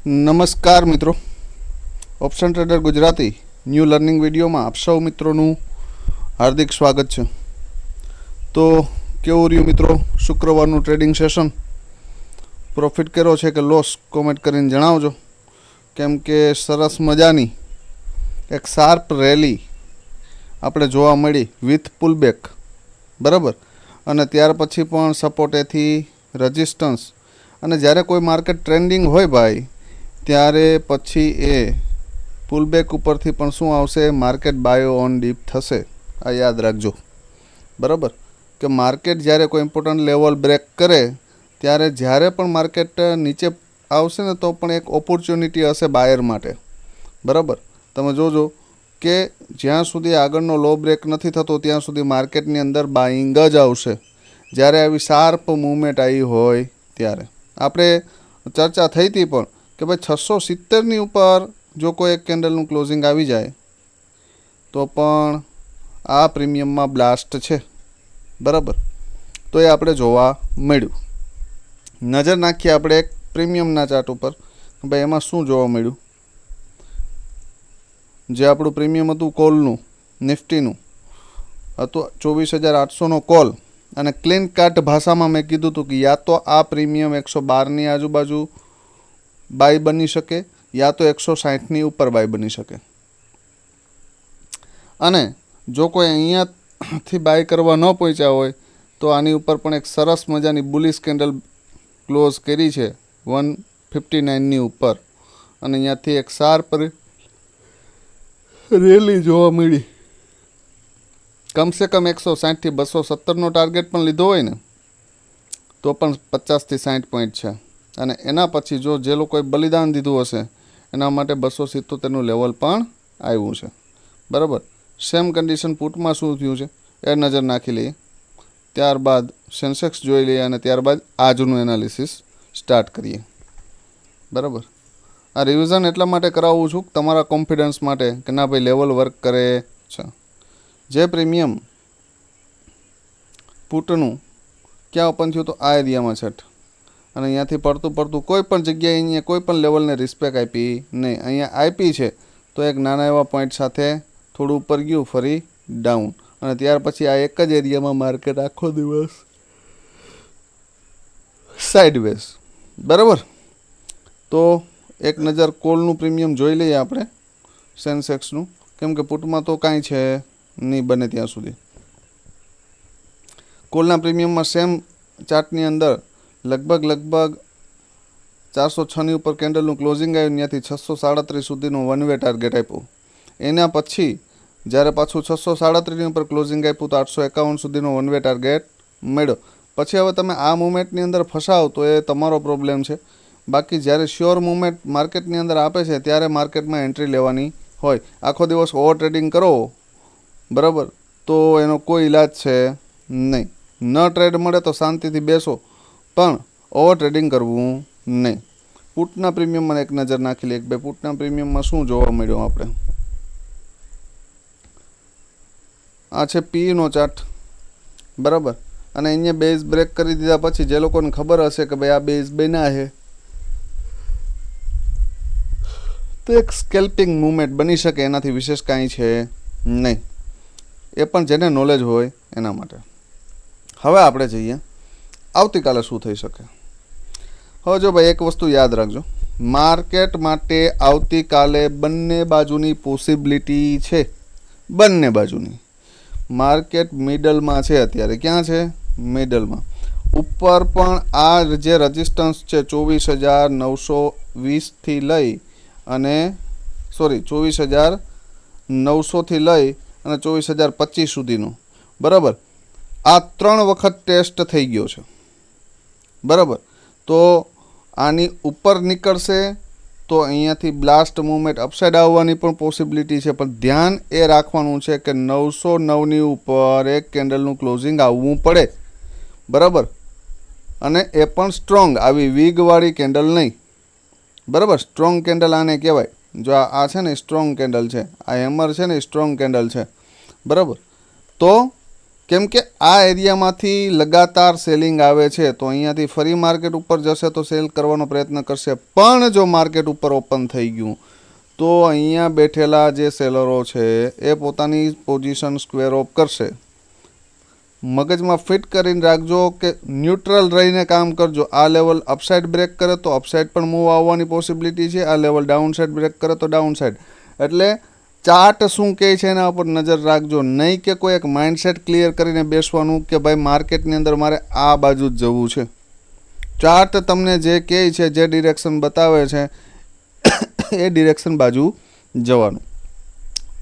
નમસ્કાર મિત્રો, option trader Gujarati new learning વિડીયોમાં આપ સૌ મિત્રોનું હાર્દિક સ્વાગત છે. તો કેવું રહ્યું મિત્રો શુક્રવારનું ટ્રેડિંગ સેશન? પ્રોફિટ કર્યો છે કે લોસ? કોમેન્ટ કરીને જણાવજો. કેમ કે સરસ મજાની એક શાર્પ રેલી આપણે જોવા મળી વિથ પુલબેક, બરાબર. અને ત્યાર પછી પણ સપોર્ટેથી રેઝિસ્ટન્સ, અને જ્યારે કોઈ માર્કેટ ટ્રેન્ડિંગ હોય ભાઈ ત્યારે પછી એ પુલબેક ઉપરથી પણ શું આવશે? માર્કેટ બાયો ઓન ડીપ થશે. આ યાદ રાખજો, બરાબર. કે માર્કેટ જ્યારે કોઈ ઇમ્પોર્ટન્ટ લેવલ બ્રેક કરે ત્યારે જ્યારે પણ માર્કેટ નીચે આવશે ને તો પણ એક ઓપોર્ચ્યુનિટી હશે બાયર માટે, બરાબર. તમે જોજો કે જ્યાં સુધી આગળનો લો બ્રેક નથી થતો ત્યાં સુધી માર્કેટની અંદર બાઇંગ જ આવશે. જ્યારે આવી શાર્પ મૂવમેન્ટ આવી હોય ત્યારે આપણે ચર્ચા થઈ હતી પણ કે ભાઈ 670ની ઉપર જો કોઈ એક કેન્ડલનું ક્લોઝિંગ આવી જાય તો પણ આ પ્રીમિયમમાં બ્લાસ્ટ છે, બરાબર. તો એ આપણે જોવા મળ્યું. નજર નાખીએ આપણે એક પ્રીમિયમના ચાર્ટ ઉપર, ભાઈ એમાં શું જોવા મળ્યું. જે આપણું પ્રીમિયમ હતું કોલનું, નિફ્ટીનું હતું 24,800નો કોલ, અને ક્લીન કટ ભાષામાં મેં કીધું હતું કે યા તો આ પ્રીમિયમ 112ની આજુબાજુ બાય બની શકે યા તો 160ની ઉપર બાય બની શકે. અને જો કોઈ અહીંયાથી બાય કરવા ન પહોંચ્યા હોય તો આની ઉપર પણ એક સરસ મજાની બુલિશ કેન્ડલ ક્લોઝ કરી છે 159ની ઉપર, અને અહીંયાથી એક શાર્પ રેલી જોવા મળી. કમસે કમ 160થી 270નો ટાર્ગેટ પણ લીધો હોય ને તો પણ 50થી 60 પોઈન્ટ છે. અને એના પછી જો જે લોકોએ બલિદાન દીધું હશે એના માટે 277નું લેવલ પણ આવ્યું છે, બરાબર. સેમ કન્ડિશન પુટમાં શું થયું છે એ નજર નાખી લઈએ. ત્યારબાદ સેન્સેક્સ જોઈ લઈએ અને ત્યારબાદ આજનું એનાલિસિસ સ્ટાર્ટ કરીએ, બરાબર. આ રિવિઝન એટલા માટે કરાવું છું તમારા કોન્ફિડન્સ માટે કે ના ભાઈ લેવલ વર્ક કરે છે. જે પ્રીમિયમ પુટનું ક્યાં ઓપન થયું તો આ એરિયામાં છે, અને અહીંયાથી પડતું કોઈ પણ જગ્યાએ અહીંયા કોઈ પણ લેવલને રિસ્પેક્ટ આપી નહીં. અહીંયા આપી છે તો એક નાના એવા પોઈન્ટ સાથે થોડું ઉપર ગયું, ફરી ડાઉન, અને ત્યાર પછી આ એક જ એરિયામાં માર્કેટ આખો દિવસ સાઇડવેઝ, બરાબર. તો એક નજર કોલનું પ્રીમિયમ જોઈ લઈએ આપણે, સેન્સેક્સનું, કેમ કે પુટમાં તો કાંઈ છે નહીં બને ત્યાં સુધી. કોલના પ્રીમિયમમાં સેમ ચાર્ટની અંદર લગભગ 406ની ઉપર કેન્ડલનું ક્લોઝિંગ આવ્યું, ત્યાંથી 637 સુધીનું વન વે ટાર્ગેટ આપ્યું. એના પછી જ્યારે પાછું 637ની ઉપર ક્લોઝિંગ આપ્યું તો 851 સુધીનો વન વે ટાર્ગેટ મળ્યો. પછી હવે તમે આ મુવમેન્ટની અંદર ફસાવ તો એ તમારો પ્રોબ્લેમ છે. બાકી જ્યારે શ્યોર મુવમેન્ટ માર્કેટની અંદર આપે છે ત્યારે માર્કેટમાં એન્ટ્રી લેવાની હોય. આખો દિવસ ઓવર ટ્રેડિંગ કરો, બરાબર, તો એનો કોઈ ઈલાજ છે નહીં. ન ટ્રેડ મળે તો શાંતિથી બેસો, પણ ઓવર ટ્રેડિંગ કરવું નહીં. પુટના પ્રીમિયમમાં એક નજર નાખી લઈએ. બે પુટના પ્રીમિયમમાં શું જોવા મળ્યું આપણે? આ છે પીનો ચાર્ટ, બરાબર. અને અહીંયા બેઝ બ્રેક કરી દીધા પછી જે લોકોને ખબર હશે કે ભાઈ આ બેઝ બન્યા છે તો એક સ્કેલ્પિંગ મૂવમેન્ટ બની શકે, એનાથી વિશેષ કાંઈ છે નહીં. એ પણ જેને નોલેજ હોય એના માટે. હવે આપણે જઈએ આવતીકાલે શું થઈ શકે. હવે જો ભાઈ એક વસ્તુ યાદ રાખજો, માર્કેટ માટે આવતીકાલે બંને બાજુની પોસિબિલિટી છે, બંને બાજુની. માર્કેટ મિડલમાં છે અત્યારે. ક્યાં છે? મિડલમાં. ઉપર પણ આ જે રેઝિસ્ટન્સ છે 24,920થી લઈ અને 24,900થી લઈ અને 24,025 સુધીનું, બરાબર. આ 3 વખત ટેસ્ટ થઈ ગયો છે, બરાબર. તો આની ઉપર નીકળશે તો અહીંયાથી બ્લાસ્ટ મૂવમેન્ટ અપસાઇડ આવવાની પણ પોસિબિલિટી છે. પણ ધ્યાન એ રાખવાનું છે કે 909ની ઉપર એક કેન્ડલનું ક્લોઝિંગ આવવું પડે, બરાબર. અને એ પણ સ્ટ્રોંગ, આવી વીગવાળી કેન્ડલ નહીં, બરાબર. સ્ટ્રોંગ કેન્ડલ આને કહેવાય. જો આ છે ને સ્ટ્રોંગ કેન્ડલ છે, આ હેમર છે ને સ્ટ્રોંગ કેન્ડલ છે, બરાબર. તો કેમ કે આ એરિયામાંથી લગાતાર સેલિંગ આવે છે, તો અહીંયાથી ફરી માર્કેટ ઉપર જશે તો સેલ કરવાનો પ્રયત્ન કરશે. પણ જો માર્કેટ ઉપર ઓપન થઈ ગયું તો અહીંયા બેઠેલા જે સેલરો છે એ પોતાની પોઝિશન સ્ક્વેર ઓફ કરશે. મગજમાં ફિટ કરીને રાખજો કે ન્યુટ્રલ રહીને કામ કરજો. આ લેવલ અપસાઇડ બ્રેક કરે તો અપસાઇડ પણ મૂવ આવવાની પોસિબિલિટી છે, આ લેવલ ડાઉનસાઇડ બ્રેક કરે તો ડાઉનસાઇડ. એટલે ચાર્ટ શું કહે છે એના ઉપર નજર રાખજો, નહીં કે કોઈ એક માઇન્ડસેટ ક્લિયર કરીને બેસવાનું કે ભાઈ માર્કેટની અંદર મારે આ બાજુ જ જવું છે. ચાર્ટ તમને જે કહે છે, જે ડિરેક્શન બતાવે છે એ ડિરેક્શન બાજુ જવાનું.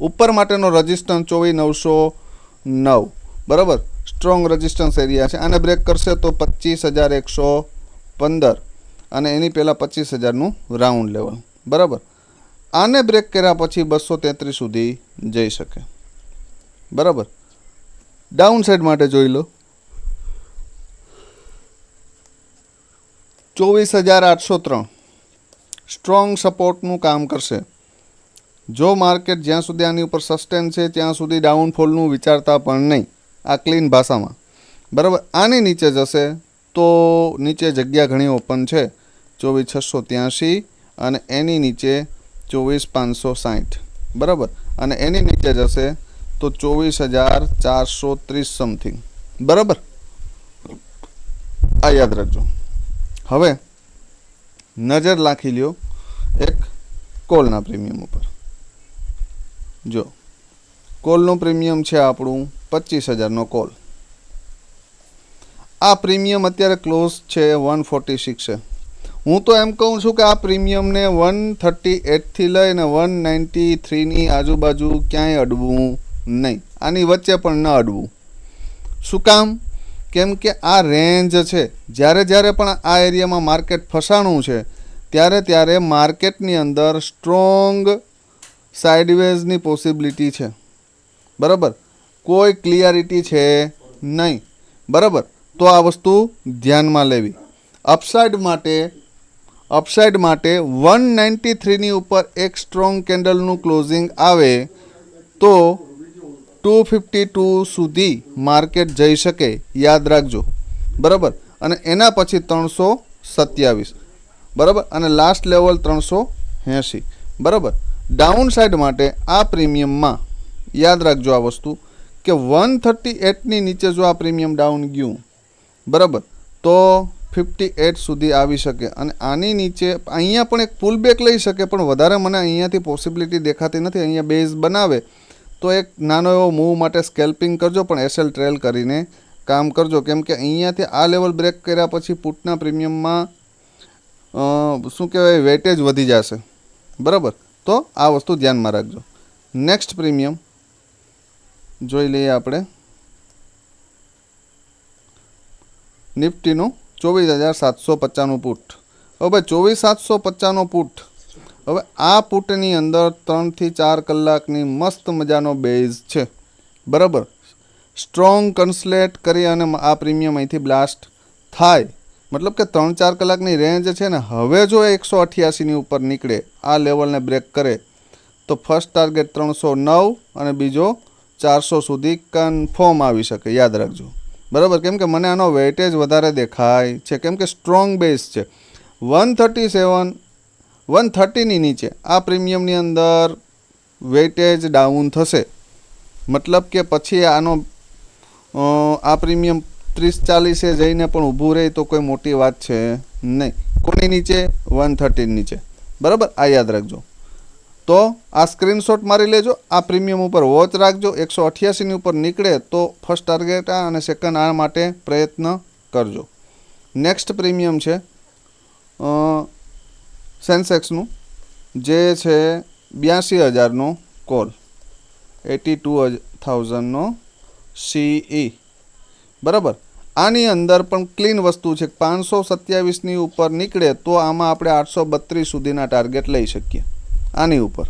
ઉપર માટેનો રજિસ્ટન્સ 24,909 બરાબર, સ્ટ્રોંગ રેઝિસ્ટન્સ એરિયા છે. આને બ્રેક કરશે તો 25,115 અને એની પહેલાં 25,000નું રાઉન્ડ લેવલ બરાબર. આને બ્રેક કર્યા પછી 233 સુધી જઈ શકે બરાબર. ડાઉન સાઈડ માટે જોઈ લો 24,803 સ્ટ્રોંગ સપોર્ટનું કામ કરશે. જો માર્કેટ જ્યાં સુધી આની ઉપર સસ્ટેન છે ત્યાં સુધી ડાઉનફોલનું વિચારતા પણ નહીં, આ ક્લીન ભાષામાં બરાબર. આની નીચે જશે તો નીચે જગ્યા ઘણી ઓપન છે, 24,683 અને એની નીચે 24,560 બરાબર. અને એની નીચે જશે તો 24,430 સમથિંગ બરાબર. આ યાદ રાખજો. હવે નજર નાખી લ્યો એક કોલના પ્રીમિયમ ઉપર. જો કોલનું પ્રીમિયમ છે આપણું 25,000નો કોલ. આ પ્રીમિયમ અત્યારે ક્લોઝ છે 146 છે. હું તો એમ કહું છું કે આ પ્રીમિયમને 138થી લઈને 193ની આજુબાજુ ક્યાંય અડવું નહીં, આની વચ્ચે પણ ન અડવું. શું કામ? કેમ કે આ રેન્જ છે. જ્યારે પણ આ એરિયામાં માર્કેટ ફસાણું છે ત્યારે માર્કેટની અંદર સ્ટ્રોંગ સાઇડવેઝની પોસિબિલિટી છે બરાબર. કોઈ ક્લિયરિટી છે નહીં બરાબર. તો આ વસ્તુ ધ્યાનમાં લેવી. અપસાઇડ માટે 193ની ઉપર એક સ્ટ્રોંગ કેન્ડલનું ક્લોઝિંગ આવે તો 252 સુધી માર્કેટ જઈ શકે, યાદ રાખજો બરાબર. અને એના પછી 327 બરાબર અને લાસ્ટ લેવલ 380 બરાબર. ડાઉન સાઇડ માટે આ પ્રીમિયમમાં યાદ રાખજો આ વસ્તુ કે 138ની નીચે જો આ પ્રીમિયમ ડાઉન ગયું બરાબર તો 58 સુધી આવી શકે. અને આની નીચે અહીંયા પણ એક પુલ બેક લઈ શકે, પણ વધારે મને અહીંયાથી પોસિબિલિટી દેખાતી નથી. અહીંયા બેઝ બનાવે તો એક નાનો એવો મૂવ માટે સ્કેલ્પિંગ કરજો, પણ એસએલ ટ્રેલ કરીને કામ કરજો. કેમ કે અહીંયાથી આ લેવલ બ્રેક કર્યા પછી પુટના પ્રીમિયમમાં શું કહેવાય વેટેજ વધી જશે બરાબર. તો આ વસ્તુ ધ્યાનમાં રાખજો. નેક્સ્ટ પ્રીમિયમ જોઈ લઈએ આપણે નિફ્ટીનું 24,750 પુટ. હવે ભાઈ 24,750 પુટ. હવે આ પુટની અંદર 3 થી 4 કલાકની મસ્ત મજાનો બેઝ છે બરાબર. સ્ટ્રોંગ કન્સલેટ કરી અને આ પ્રીમિયમ અહીંથી બ્લાસ્ટ થાય, મતલબ કે 3-4 કલાકની રેન્જ છે ને. હવે જો 188ની ઉપર નીકળે, આ લેવલને બ્રેક કરે તો ફર્સ્ટ ટાર્ગેટ 309 અને બીજો 400 સુધી કન્ફર્મ આવી શકે, યાદ રાખજો બરાબર. કેમ કે મને આનો વેટેજ વધારે દેખાય છે, કેમ કે સ્ટ્રોંગ બેઝ છે. 130ની નીચે આ પ્રીમિયમની અંદર વેટેજ ડાઉન થશે, મતલબ કે પછી આનો આ પ્રીમિયમ 30-40 જઈને પણ ઊભું રહે તો કોઈ મોટી વાત છે નહીં. કોની નીચે? 130 નીચે બરાબર. આ યાદ રાખજો. તો આ સ્ક્રીનશોટ મારી લેજો, આ પ્રીમિયમ ઉપર વોચ રાખજો. 188ની ઉપર નીકળે તો ફર્સ્ટ ટાર્ગેટ આ અને સેકન્ડ આ માટે પ્રયત્ન કરજો. નેક્સ્ટ પ્રીમિયમ છે સેન્સેક્સનું, જે છે 82,000નો કોલ, 82,000નો CE બરાબર. આની અંદર પણ ક્લીન વસ્તુ છે. 527ની ઉપર નીકળે તો આમાં આપણે 832 સુધીના ટાર્ગેટ લઈ શકીએ. આની ઉપર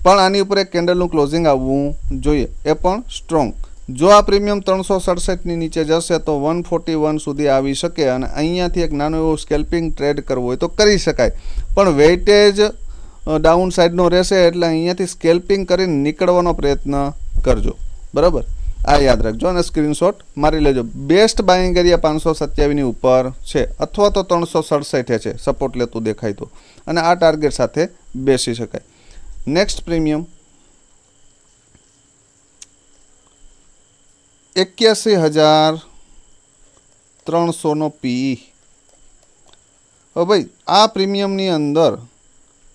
પણ આની ઉપર એક કેન્ડલનું ક્લોઝિંગ આવવું જોઈએ, એ પણ સ્ટ્રોંગ. જો આ પ્રીમિયમ 367ની નીચે જશે તો 141 સુધી આવી શકે અને અહીંયાથી એક નાનો એવો સ્કેલ્પિંગ ટ્રેડ કરવો હોય તો કરી શકાય, પણ વેઇટેજ ડાઉન સાઇડનો રહેશે એટલે અહીંયાથી સ્કેલ્પિંગ કરીને નીકળવાનો પ્રયત્ન કરજો બરાબર. આ યાદ રાખજો અને સ્ક્રીનશોટ મારી લેજો. બેસ્ટ બાઇંગ એરિયા 527ની ઉપર છે અથવા તો 367 છે સપોર્ટ લેતું દેખાય તો, અને આ ટાર્ગેટ સાથે બેસી શકાય. નેક્સ્ટ પ્રીમિયમ 81,300નો પીઈ. હવે ભાઈ આ પ્રીમિયમની અંદર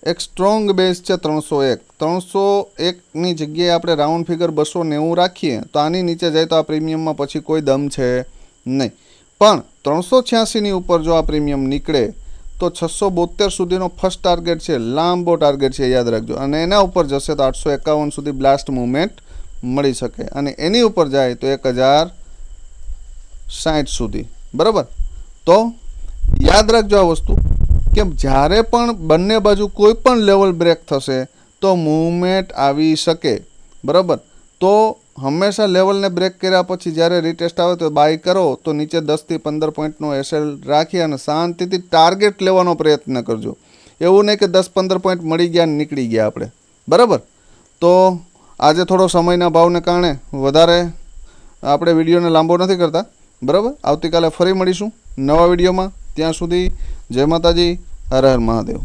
એક સ્ટ્રોંગ બેઝ છે 301. 301ની જગ્યાએ આપણે રાઉન્ડ ફિગર 290 રાખીએ તો આની નીચે જાય તો આ પ્રીમિયમમાં પછી કોઈ દમ છે નહીં. પણ 386ની ઉપર જો આ પ્રીમિયમ નીકળે તો 672 સુધીનો ફર્સ્ટ ટાર્ગેટ છે, લાંબો ટાર્ગેટ છે યાદ રાખજો. અને એના ઉપર જશે તો 851 સુધી બ્લાસ્ટ મૂવમેન્ટ મળી શકે, અને એની ઉપર જાય તો 1060 સુધી. બરાબર, તો યાદ રાખજો આ વસ્તુ કે જ્યારે પણ બંને બાજુ કોઈ પણ લેવલ બ્રેક થશે તો મૂવમેન્ટ આવી શકે. બરાબર, તો હંમેશા લેવલને બ્રેક કર્યા પછી જ્યારે રીટેસ્ટ આવે તો બાય કરો, તો નીચે 10 થી 15 પોઈન્ટનો એસએલ રાખી અને શાંતિથી ટાર્ગેટ લેવાનો પ્રયત્ન કરજો. એવું નહીં કે 10-15 પોઈન્ટ મળી ગયા અને નીકળી ગયા આપણે. બરાબર, તો આજે થોડો સમયના ભાવને કારણે વધારે આપણે વિડીયોને લાંબો નથી કરતા. બરાબર, આવતીકાલે ફરી મળીશું નવા વિડીયોમાં. ત્યાં સુધી જય માતાજી, હર હર મહાદેવ.